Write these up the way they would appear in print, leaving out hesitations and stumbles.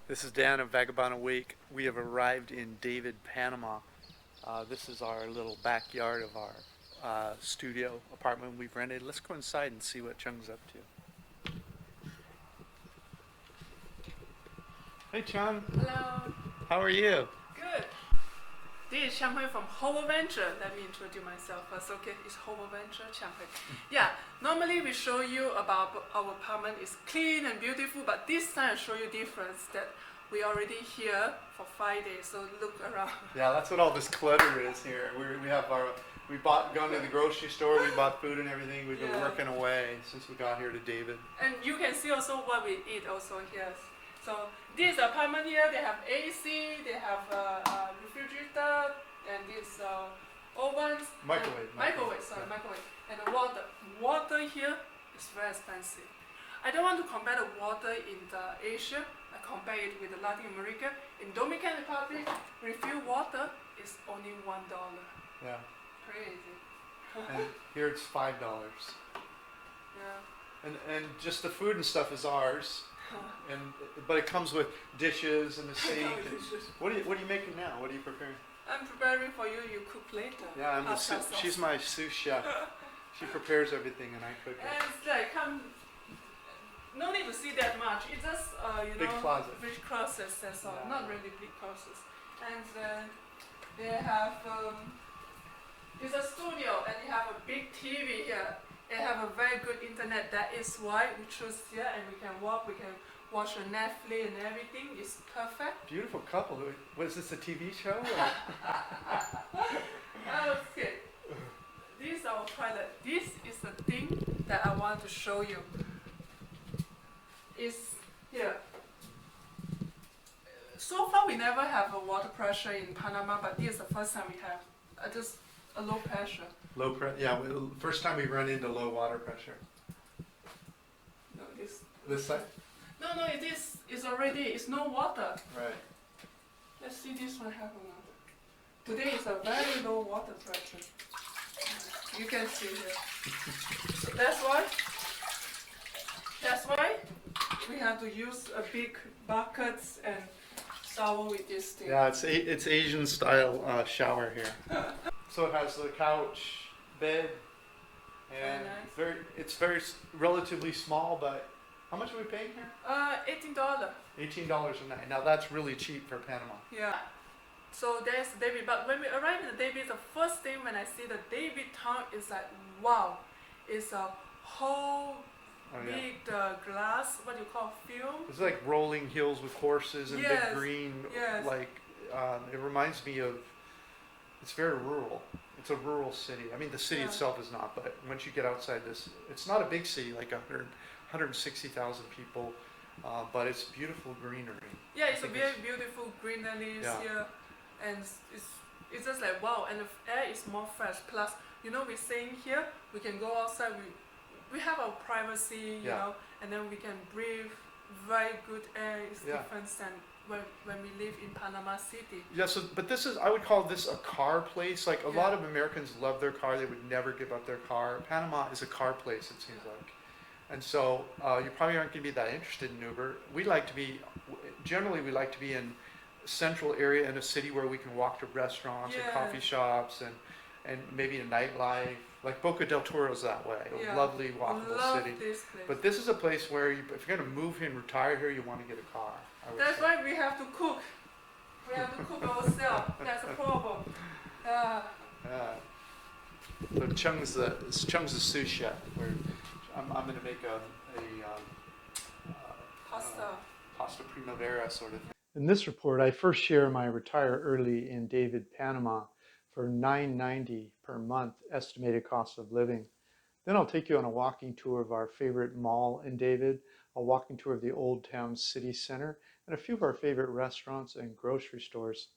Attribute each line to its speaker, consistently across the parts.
Speaker 1: This is Dan of Vagabond Awake. We have arrived in David, Panama. This is our little backyard of our studio apartment we've rented. Let's go inside and see what Chung's up to. Hey Chung,
Speaker 2: Hello.
Speaker 1: how are you?
Speaker 2: Good. This is 𝗙𝐿 from 𝗕𝗏𝗏𝗀. Let me introduce myself first. Okay, it's 𝗕𝗏𝗏𝗀 𝗙𝐿. Yeah, normally we show you about our apartment is clean and beautiful, but this time I show you difference that we already here for 5 days. So look around.
Speaker 1: Yeah, that's what all this clutter is here. We gone to the grocery store, we bought food and everything. We've been working away since we got here to David.
Speaker 2: And you can see also what we eat also here. So this apartment here, they have AC, they have a refrigerator, and this ovens.
Speaker 1: Microwave.
Speaker 2: Microwave. And the water. Water here is very expensive. I don't want to compare the water in the Asia. I compare it with the Latin America. In Dominican Republic, refill water is only $1.
Speaker 1: Yeah.
Speaker 2: Crazy.
Speaker 1: And here it's $5.
Speaker 2: Yeah.
Speaker 1: And just the food and stuff is ours. But it comes with dishes and the sink. What are you making now? What are you preparing?
Speaker 2: I'm preparing for you. You cook later.
Speaker 1: Yeah, she's my sous chef. She prepares everything and I cook it.
Speaker 2: And it's like no need to see that much. It's just
Speaker 1: Big closet.
Speaker 2: Big closets. That's all.
Speaker 1: Yeah.
Speaker 2: Not really big closets. And they have it's a studio and they have a big TV here. They have a very good internet. That is why we choose here, and we can watch a Netflix and everything. It's perfect.
Speaker 1: Beautiful couple. Was this a TV show?
Speaker 2: Okay. This is our toilet. This is the thing that I want to show you. Is here. So far we never have a water pressure in Panama, but this is the first time we have. Just a low pressure.
Speaker 1: Low pressure. Yeah, first time we run into low water pressure.
Speaker 2: No,
Speaker 1: This side?
Speaker 2: No, it is already. It's no water.
Speaker 1: Right.
Speaker 2: Let's see this one have or not. Today is a very low water pressure. You can see here. So that's why we have to use a big buckets and shower with this thing.
Speaker 1: Yeah, it's Asian style shower here. So it has the couch, bed, and
Speaker 2: very nice.
Speaker 1: it's very relatively small. But how much are we paying here?
Speaker 2: $18.
Speaker 1: $18 a night. Now that's really cheap for Panama.
Speaker 2: Yeah. So there's David. But when we arrive in the David, the first thing when I see the David town is like, wow, it's a whole big glass, what you call film.
Speaker 1: It's like rolling hills with horses and big green.
Speaker 2: Yes.
Speaker 1: Like it reminds me of. It's very rural. It's a rural city. I mean, the city itself is not, but once you get outside this, it's not a big city, like 160,000 people, but it's beautiful greenery.
Speaker 2: Yeah, it's a very beautiful greenery here, and it's just like wow, and the air is more fresh. Plus, we're staying here, we can go outside. We have our privacy, you know, and then we can breathe very good air. It's different than when we live in Panama City.
Speaker 1: Yeah, but I would call this a car place. Like a lot of Americans love their car, they would never give up their car. Panama is a car place, it seems like. And so you probably aren't going to be that interested in Uber. We like to be in central area in a city where we can walk to restaurants and coffee shops and maybe a nightlife. Like Boca del Toro is that way, a lovely walkable city.
Speaker 2: This place.
Speaker 1: But this is a place where if you're going to move here and retire here, you want to get a car.
Speaker 2: That's why we have to cook. We have to cook ourselves. That's a problem.
Speaker 1: So Chung's the sous chef. I'm going to make a pasta primavera sort of thing. In this report, I first share my retire early in David, Panama for $9.90 per month estimated cost of living. Then I'll take you on a walking tour of our favorite mall in David, a walking tour of the Old Town City Center, and a few of our favorite restaurants and grocery stores.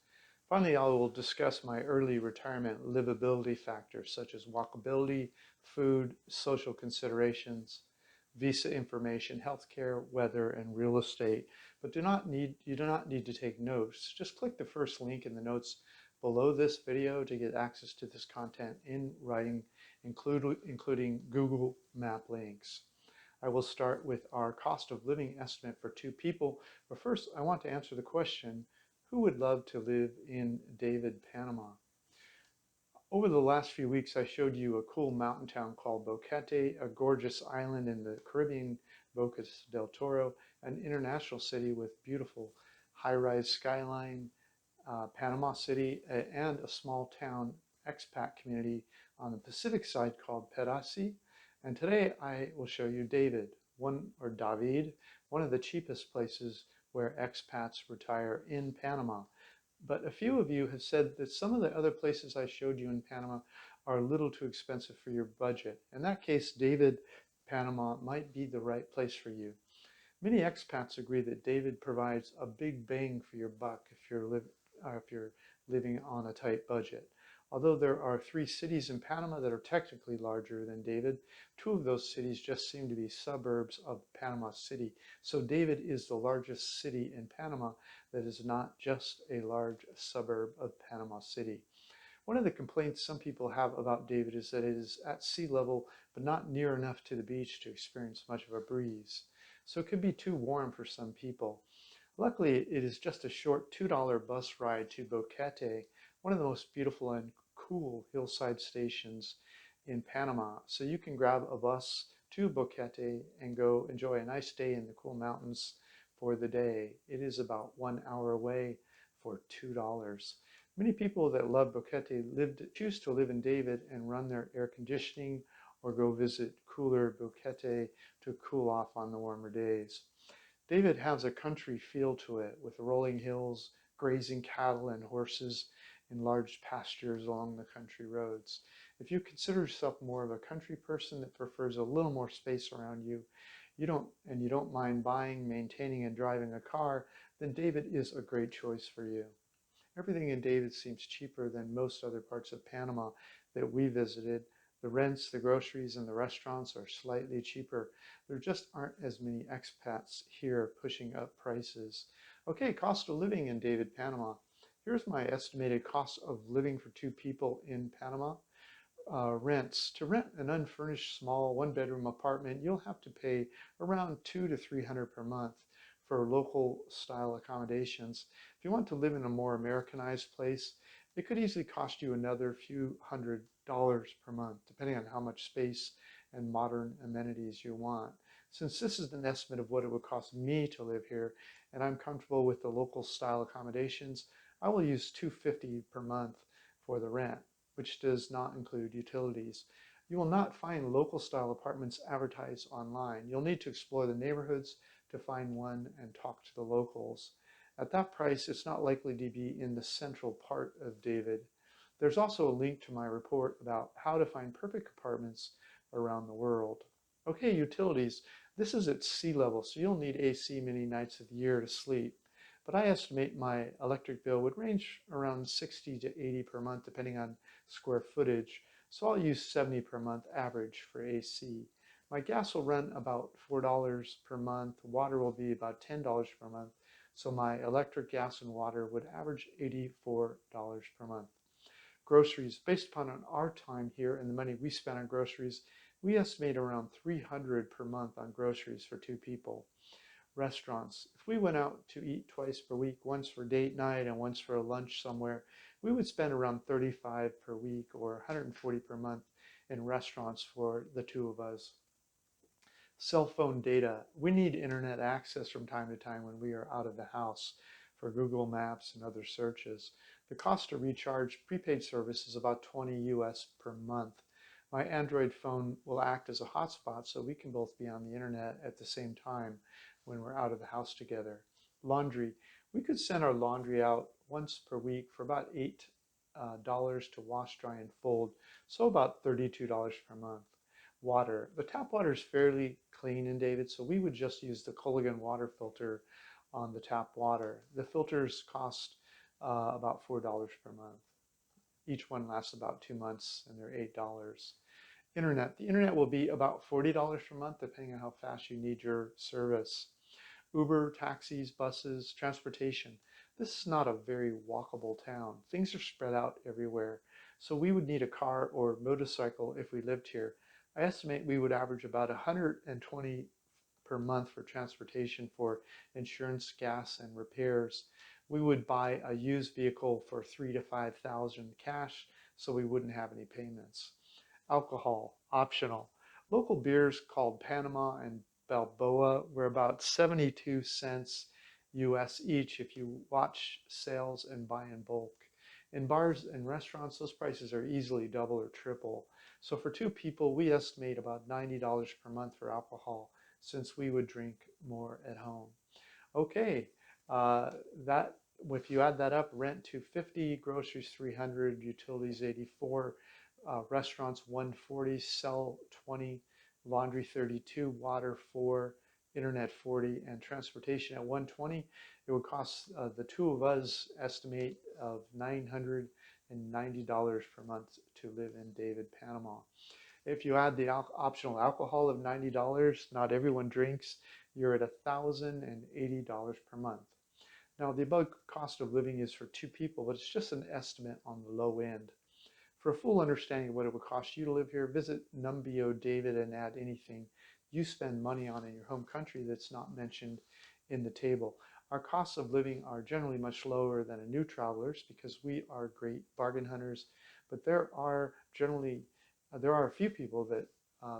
Speaker 1: Finally, I will discuss my early retirement livability factors such as walkability, food, social considerations, visa information, healthcare, weather, and real estate. But you do not need to take notes. Just click the first link in the notes below this video to get access to this content in writing, including Google Map links. I will start with our cost of living estimate for 2 people, but first I want to answer the question, who would love to live in David, Panama? Over the last few weeks, I showed you a cool mountain town called Boquete, a gorgeous island in the Caribbean, Bocas del Toro, an international city with beautiful high-rise skyline, Panama City, and a small town expat community on the Pacific side called 𝗓𝗏. And today I will show you David, David, one of the cheapest places where expats retire in Panama. But a few of you have said that some of the other places I showed you in Panama are a little too expensive for your budget. In that case, David, Panama might be the right place for you. Many expats agree that David provides a big bang for your buck if you're living on a tight budget. Although there are 3 cities in Panama that are technically larger than David, 2 of those cities just seem to be suburbs of Panama City. So David is the largest city in Panama that is not just a large suburb of Panama City. One of the complaints some people have about David is that it is at sea level, but not near enough to the beach to experience much of a breeze. So it could be too warm for some people. Luckily, it is just a short $2 bus ride to Boquete, one of the most beautiful and cool hillside stations in Panama. So you can grab a bus to Boquete and go enjoy a nice day in the cool mountains for the day. It is about 1 hour away for $2. Many people that love Boquete choose to live in David and run their air conditioning or go visit cooler Boquete to cool off on the warmer days. David has a country feel to it with rolling hills, grazing cattle and horses in large pastures along the country roads. If you consider yourself more of a country person that prefers a little more space around you, you don't mind buying, maintaining, and driving a car, then David is a great choice for you. Everything in David seems cheaper than most other parts of Panama that we visited. The rents, the groceries, and the restaurants are slightly cheaper. There just aren't as many expats here pushing up prices. Okay, cost of living in David, Panama. Here's my estimated cost of living for 2 people in Panama. Rents. To rent an unfurnished small 1-bedroom apartment, you'll have to pay around $200 to $300 per month for local style accommodations. If you want to live in a more Americanized place, it could easily cost you another few $100s per month, depending on how much space and modern amenities you want. Since this is an estimate of what it would cost me to live here, and I'm comfortable with the local style accommodations, I will use $250 per month for the rent, which does not include utilities. You will not find local style apartments advertised online. You'll need to explore the neighborhoods to find one and talk to the locals. At that price, it's not likely to be in the central part of David. There's also a link to my report about how to find perfect apartments around the world. Okay, utilities. This is at sea level, so you'll need AC many nights of the year to sleep. But I estimate my electric bill would range around $60 to $80 per month, depending on square footage. So I'll use $70 per month average for AC. My gas will run about $4 per month. Water will be about $10 per month. So my electric, gas, and water would average $84 per month. Groceries, based upon our time here and the money we spend on groceries, we estimate around $300 per month on groceries for 2 people. Restaurants. If we went out to eat twice per week, once for date night and once for a lunch somewhere, we would spend around $35 per week or $140 per month in restaurants for the 2 of us. Cell phone data. We need internet access from time to time when we are out of the house for Google Maps and other searches. The cost to recharge prepaid service is about $20 US per month. My Android phone will act as a hotspot so we can both be on the internet at the same time when we're out of the house together. Laundry. We could send our laundry out once per week for about $8 to wash, dry, and fold, so about $32 per month. Water. The tap water is fairly clean in David, so we would just use the Culligan water filter on the tap water. The filters cost about $4 per month. Each one lasts about 2 months and they're $8. Internet. The internet will be about $40 per month depending on how fast you need your service. Uber, taxis, buses, transportation. This is not a very walkable town. Things are spread out everywhere, so we would need a car or motorcycle if we lived here. I estimate we would average about $120 per month for transportation for insurance, gas, and repairs. We would buy a used vehicle for $3,000 to $5,000 cash, so we wouldn't have any payments. Alcohol, optional. Local beers called Panama and Balboa were about 72 cents US each if you watch sales and buy in bulk. In bars and restaurants, those prices are easily double or triple. So for two people, we estimate about $90 per month for alcohol, since we would drink more at home. Okay, if you add that up, rent $250, groceries $300, utilities $84, restaurants $140, cell $20, laundry $32, water $4, internet $40, and transportation at $120. It would cost the two of us estimate of $990 per month to live in David, Panama. If you add the optional alcohol of $90, not everyone drinks, you're at $1,080 per month. Now, the above cost of living is for two people, but it's just an estimate on the low end. For a full understanding of what it would cost you to live here, visit Numbeo David and add anything you spend money on in your home country that's not mentioned in the table. Our costs of living are generally much lower than a new traveler's because we are great bargain hunters, but there are a few people that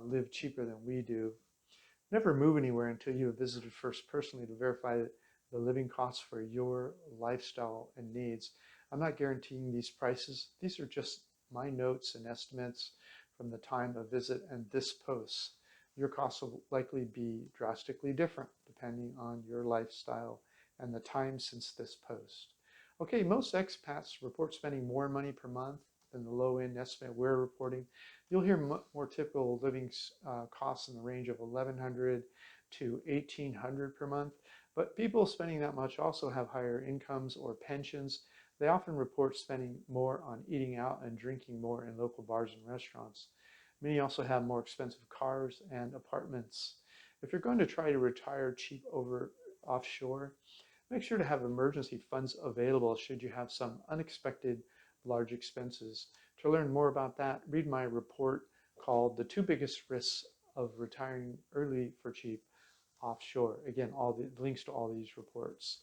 Speaker 1: live cheaper than we do. Never move anywhere until you have visited first personally to verify the living costs for your lifestyle and needs. I'm not guaranteeing these prices. These are just my notes and estimates from the time of visit and this post. Your costs will likely be drastically different depending on your lifestyle and the time since this post. Okay, most expats report spending more money per month than the low-end estimate we're reporting. You'll hear more typical living costs in the range of $1,100 to $1,800 per month, but people spending that much also have higher incomes or pensions. They often report spending more on eating out and drinking more in local bars and restaurants. Many also have more expensive cars and apartments. If you're going to try to retire cheap offshore, make sure to have emergency funds available should you have some unexpected large expenses. To learn more about that, read my report called The Two Biggest Risks of Retiring Early for Cheap Offshore. Again, all the links to all these reports.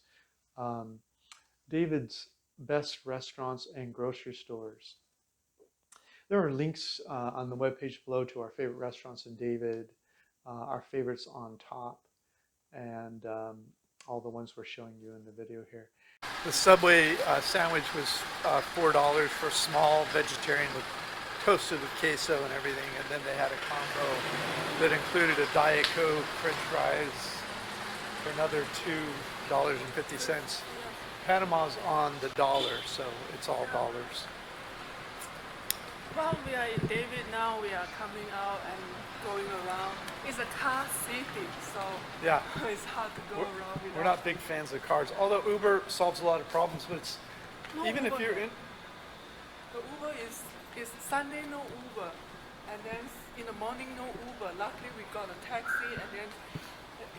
Speaker 1: David's best restaurants and grocery stores. There are links on the webpage below to our favorite restaurants in David, our favorites on top, and all the ones we're showing you in the video here. The Subway sandwich was $4 for small vegetarian with toasted with queso and everything, and then they had a combo that included a Diet Coke, French fries for another $2.50. Panama's on the dollar, so it's all dollars.
Speaker 2: Well, we are in David now. We are coming out and going around. It's a car city, so
Speaker 1: yeah,
Speaker 2: it's hard to go around.
Speaker 1: We're not big fans of cars, although Uber solves a lot of problems. But it's even
Speaker 2: Uber,
Speaker 1: if you're in,
Speaker 2: the Uber is Sunday no Uber, and then in the morning no Uber. Luckily we got a taxi, and then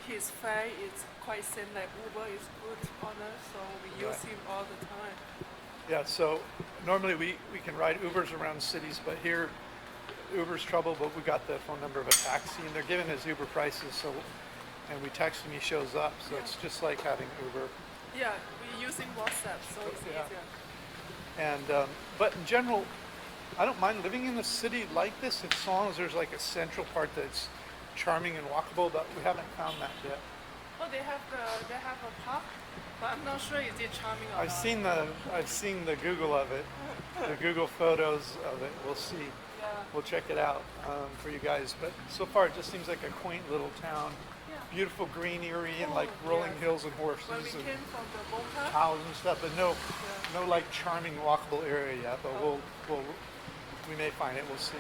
Speaker 2: his fare is quite same like Uber. Is good on us, so we use him all the time.
Speaker 1: Yeah, so normally we can ride Ubers around cities, but here Uber's trouble, but we got the phone number of a taxi, and they're giving us Uber prices, so, and we text him, he shows up, so it's just like having Uber.
Speaker 2: Yeah, we're using WhatsApp, so it's easier.
Speaker 1: And, but in general, I don't mind living in a city like this, as long as there's like a central part that's charming and walkable, but we haven't found that yet.
Speaker 2: Oh, they have a park? But I'm not sure is it charming or not.
Speaker 1: I've seen the Google of it, the Google photos of it. We'll see.
Speaker 2: Yeah.
Speaker 1: We'll check it out for you guys. But so far, it just seems like a quaint little town.
Speaker 2: Yeah.
Speaker 1: Beautiful greenery and like rolling hills and horses
Speaker 2: when we
Speaker 1: and
Speaker 2: came from the Boca,
Speaker 1: cows and stuff. But no like charming walkable area yet. But we may find it. We'll see.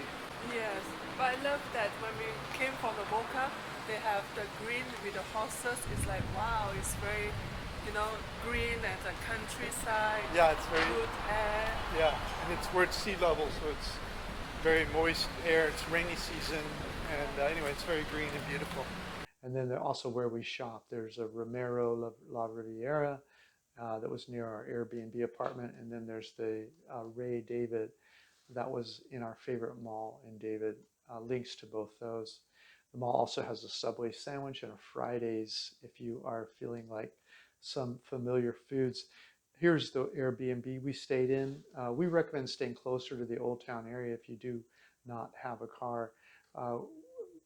Speaker 2: Yes, but I love that when we came from the Boca, they have the green with the horses. It's like wow, it's very, green and the countryside.
Speaker 1: Yeah, it's very
Speaker 2: good air.
Speaker 1: Yeah, and we're at sea level, so it's very moist air. It's rainy season, and anyway, it's very green and beautiful. And then also where we shop, there's a Romero La Riviera that was near our Airbnb apartment, and then there's the Ray David that was in our favorite mall in David. Links to both those. The mall also has a Subway sandwich and a Fridays if you are feeling like some familiar foods. Here's the Airbnb we stayed in. We recommend staying closer to the Old Town area if you do not have a car.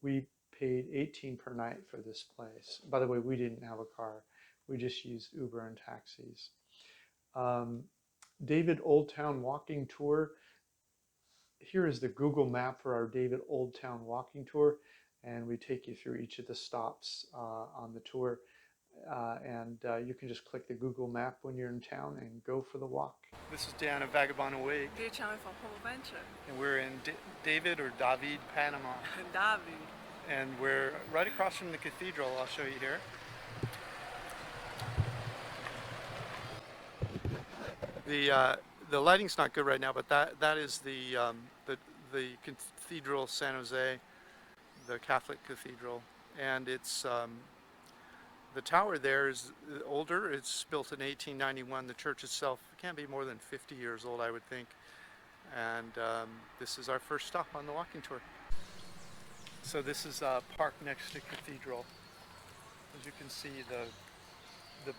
Speaker 1: We paid $18 per night for this place. By the way, we didn't have a car. We just used Uber and taxis. David Old Town Walking Tour. Here is the Google map for our David Old Town Walking Tour, and we take you through each of the stops on the tour. You can just click the Google map when you're in town and go for the walk. This is Dan of 𝗥𝗲𝗄𝐕𝐈𝐈𝐍𝐆, and we're in David or David Panama.
Speaker 2: David.
Speaker 1: And we're right across from the cathedral. I'll show you here. The lighting's not good right now, but that is the Cathedral San Jose, the Catholic cathedral, and it's the tower there is older. It's built in 1891. The church itself can't be more than 50 years old, I would think. And this is our first stop on the walking tour. So this is a park next to Cathedral. As you can see, the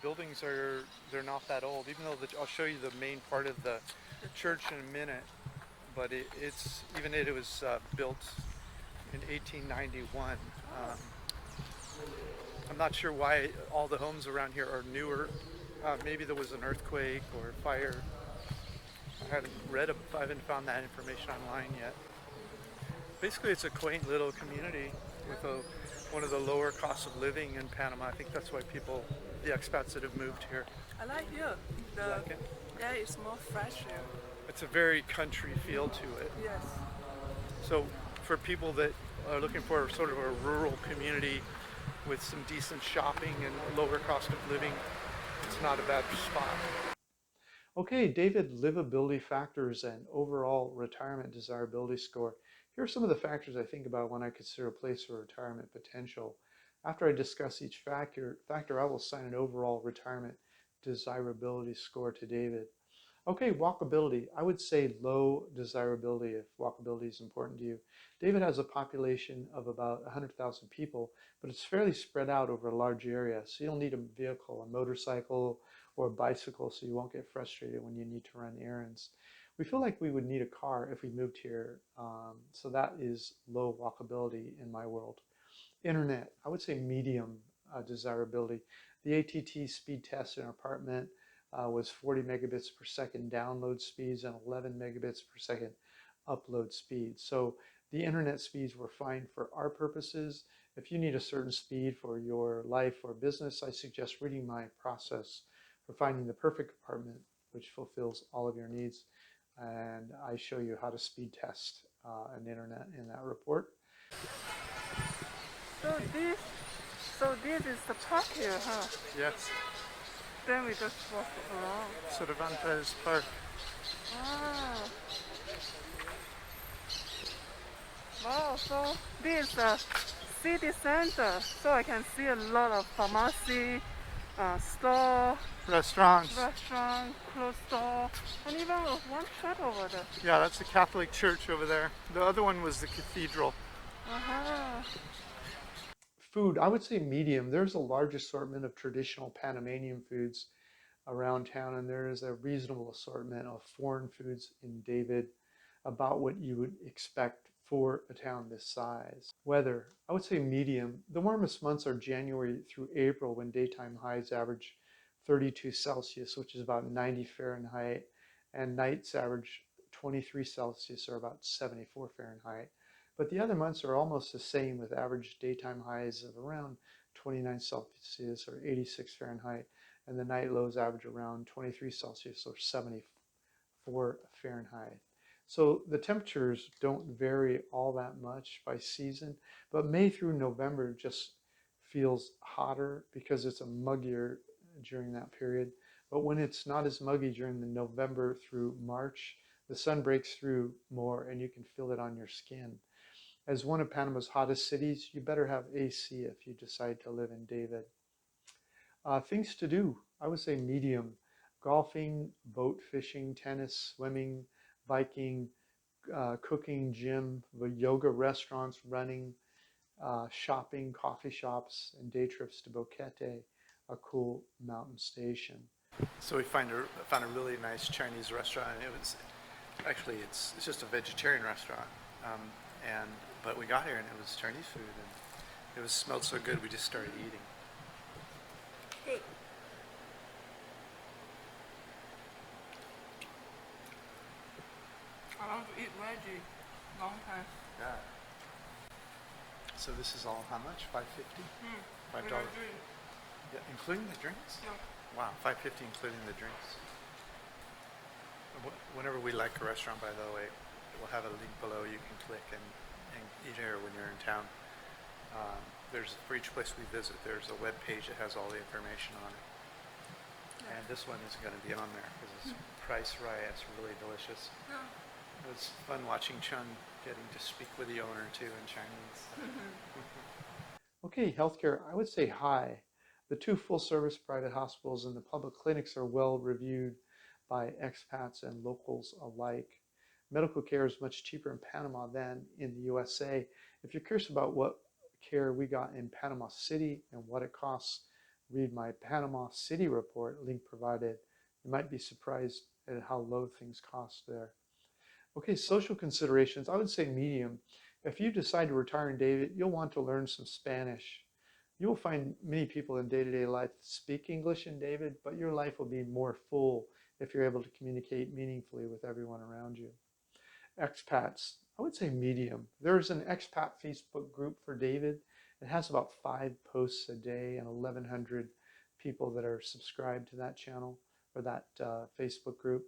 Speaker 1: buildings they're not that old, even though I'll show you the main part of the church in a minute. But it was built in 1891. I'm not sure why all the homes around here are newer. Maybe there was an earthquake or fire. I haven't found that information online yet. Basically, it's a quaint little community with one of the lower costs of living in Panama. I think that's why the expats that have moved here.
Speaker 2: I like here. Yeah, it's more fresh here.
Speaker 1: It's a very country feel to it.
Speaker 2: Yes.
Speaker 1: So for people that are looking for sort of a rural community with some decent shopping and lower cost of living, it's not a bad spot. Okay, David, livability factors and overall retirement desirability score. Here are some of the factors I think about when I consider a place for retirement potential. After I discuss each factor, I will assign an overall retirement desirability score to David. Okay, walkability. I would say low desirability if walkability is important to you. David has a population of about 100,000 people, but it's fairly spread out over a large area, so you'll need a vehicle, a motorcycle, or a bicycle, so you won't get frustrated when you need to run errands. We feel like we would need a car if we moved here, so that is low walkability in my world. Internet, I would say medium desirability. The ATT speed test in our apartment was 40 megabits per second download speeds and 11 megabits per second upload speeds. So the internet speeds were fine for our purposes. If you need a certain speed for your life or business, I suggest reading my process for finding the perfect apartment which fulfills all of your needs. And I show you how to speed test an internet in that report.
Speaker 2: So this is the park here, huh?
Speaker 1: Yes.
Speaker 2: Then we just walk around.
Speaker 1: 𝗪𝗪𝗪𝗪 Park.
Speaker 2: Ah. Wow, so this is the city center, so I can see a lot of pharmacy, store,
Speaker 1: Restaurants.
Speaker 2: clothes store, and even one shop over there.
Speaker 1: Yeah, that's the Catholic church over there. The other one was the cathedral.
Speaker 2: Uh-huh.
Speaker 1: Food, I would say medium. There's a large assortment of traditional Panamanian foods around town, and there is a reasonable assortment of foreign foods in David, about what you would expect for a town this size. Weather, I would say medium. The warmest months are January through April, when daytime highs average 32 Celsius, which is about 90 Fahrenheit, and nights average 23 Celsius, or about 74 Fahrenheit. But the other months are almost the same, with average daytime highs of around 29 Celsius or 86 Fahrenheit, and the night lows average around 23 Celsius or 74 Fahrenheit. So the temperatures don't vary all that much by season, but May through November just feels hotter because it's muggier during that period. But when it's not as muggy during the November through March, the sun breaks through more and you can feel it on your skin. As one of Panama's hottest cities, you better have AC if you decide to live in David. Things to do, I would say medium. Golfing, boat fishing, tennis, swimming, biking, cooking, gym, yoga, restaurants, running, shopping, coffee shops, and day trips to 𝗏𝗏𝗏, a cool mountain station. So we found a really nice Chinese restaurant, and it's just a vegetarian restaurant, but we got here and it was Chinese food, and it smelled so good we just started eating.
Speaker 2: Good. I want to eat veggie. Long time.
Speaker 1: Yeah. So this is all how much? $5.50? $5. Yeah, including the drinks?
Speaker 2: Yeah.
Speaker 1: Wow, $5.50 including the drinks. Whenever we like a restaurant, by the way, we'll have a link below you can click and eat here when you're in town. For each place we visit, there's a web page that has all the information on it. Yeah. And this one is going to be on there because it's priced right. It's really delicious.
Speaker 2: Yeah.
Speaker 1: It was fun watching Chun getting to speak with the owner too in Chinese. Okay, healthcare, I would say high. The 2 full-service private hospitals and the public clinics are well reviewed by expats and locals alike. Medical care is much cheaper in Panama than in the USA. If you're curious about what care we got in Panama City and what it costs, read my Panama City report, link provided. You might be surprised at how low things cost there. Okay, social considerations, I would say medium. If you decide to retire in David, you'll want to learn some Spanish. You will find many people in day-to-day life speak English in David, but your life will be more full if you're able to communicate meaningfully with everyone around you. Expats, I would say medium. There's an expat Facebook group for David. It has about 5 posts a day and 1,100 people that are subscribed to that channel or that Facebook group.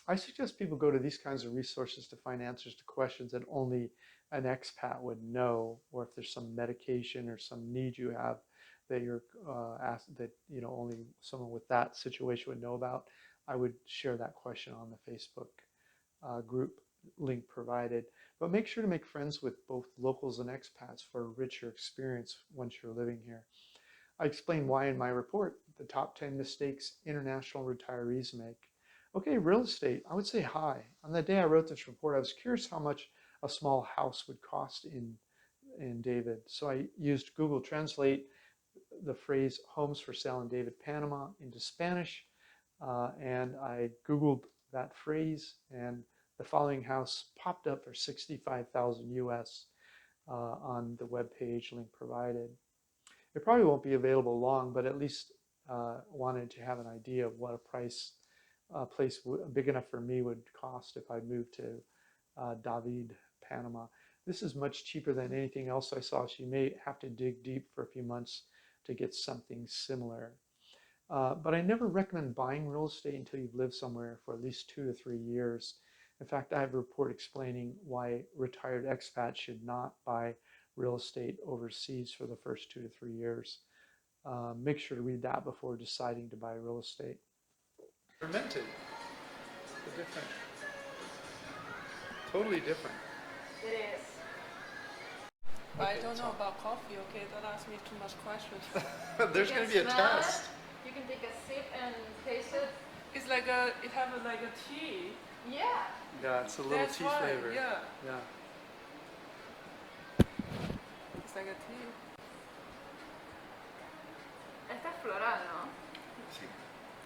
Speaker 1: I suggest people go to these kinds of resources to find answers to questions that only an expat would know, or if there's some medication or some need you have that you're asked that only someone with that situation would know about. I would share that question on the Facebook group link provided. But make sure to make friends with both locals and expats for a richer experience once you're living here. I explain why in my report, the top 10 mistakes international retirees make. Okay, real estate, I would say high. On the day I wrote this report, I was curious how much a small house would cost in David. So I used Google Translate the phrase homes for sale in David, Panama into Spanish, and I Googled that phrase, and the following house popped up for $65,000 US on the web page link provided. It probably won't be available long, but at least wanted to have an idea of what a place big enough for me would cost if I moved to David, Panama. This is much cheaper than anything else I saw, so you may have to dig deep for a few months to get something similar. But I never recommend buying real estate until you've lived somewhere for at least 2 to 3 years. In fact, I have a report explaining why retired expats should not buy real estate overseas for the first 2 to 3 years. Make sure to read that before deciding to buy real estate. Fermented. Different. Totally different.
Speaker 3: It is.
Speaker 2: I don't know about coffee, okay? Don't ask me too much questions.
Speaker 1: There's going to be a test.
Speaker 3: You can take a sip and taste it.
Speaker 2: It's like it has like a tea.
Speaker 3: Yeah.
Speaker 1: Yeah, it's a little
Speaker 2: That's
Speaker 1: tea
Speaker 2: why,
Speaker 1: flavor.
Speaker 2: Yeah.
Speaker 1: Yeah.
Speaker 2: It's like a tea.
Speaker 3: Este es floral, no?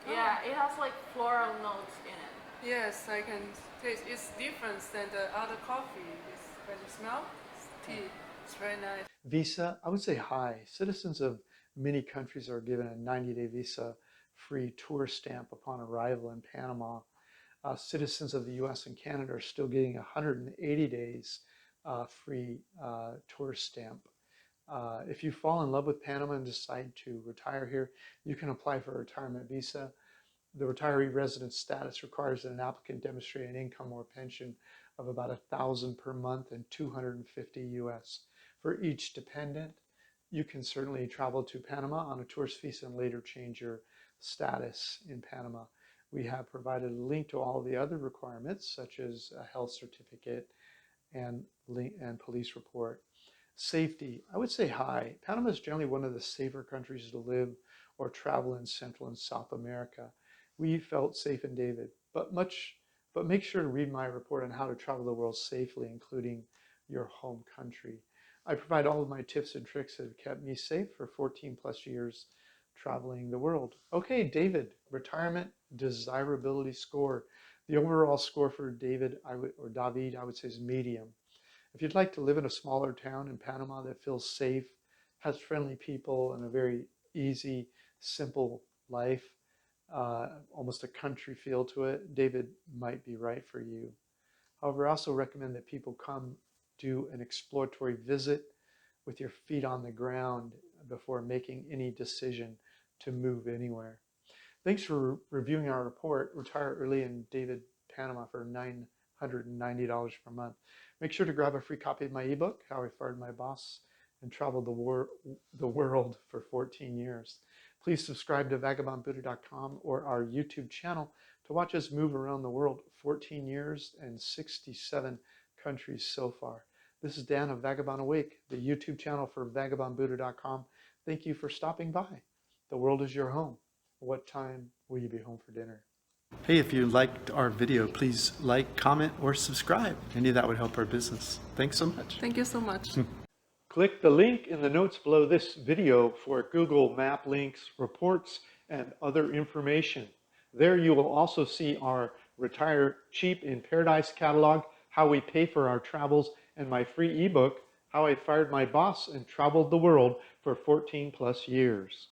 Speaker 3: Yeah, it has like floral notes in it.
Speaker 2: Yes, I can taste. It's different than the other coffee. It's, when you smell, it's tea. It's very nice.
Speaker 1: Visa, I would say high. Citizens of many countries are given a 90-day visa-free tour stamp upon arrival in Panama. Citizens of the US and Canada are still getting 180 days free tour stamp. If you fall in love with Panama and decide to retire here, you can apply for a retirement visa. The retiree resident status requires that an applicant demonstrate an income or pension of about $1,000 per month and $250 US. For each dependent, you can certainly travel to Panama on a tourist visa and later change your status in Panama. We have provided a link to all the other requirements, such as a health certificate and police report. Safety, I would say high. Panama is generally one of the safer countries to live or travel in Central and South America. We felt safe in David, but make sure to read my report on how to travel the world safely, including your home country. I provide all of my tips and tricks that have kept me safe for 14 plus years traveling the world. Okay, David, retirement desirability score. The overall score for David, David, I would say is medium. If you'd like to live in a smaller town in Panama that feels safe, has friendly people, and a very easy, simple life, almost a country feel to it, David might be right for you. However, I also recommend that people come do an exploratory visit with your feet on the ground before making any decision to move anywhere. Thanks for reviewing our report, Retire Early in David Panama for $990 per month. Make sure to grab a free copy of my ebook, How I Fired My Boss and Traveled the World for 14 Years. Please subscribe to vagabondbuddha.com or our YouTube channel to watch us move around the world 14 years and 67 countries so far. This is Dan of Vagabond Awake, the YouTube channel for vagabondbuddha.com. Thank you for stopping by. The world is your home. What time will you be home for dinner? Hey, if you liked our video, please like, comment, or subscribe. Any of that would help our business. Thanks so much.
Speaker 2: Thank you so much.
Speaker 1: Click the link in the notes below this video for Google Map links, reports, and other information. There you will also see our Retire Cheap in Paradise catalog, how we pay for our travels, and my free ebook, How I Fired My Boss and Traveled the World for 14 plus years.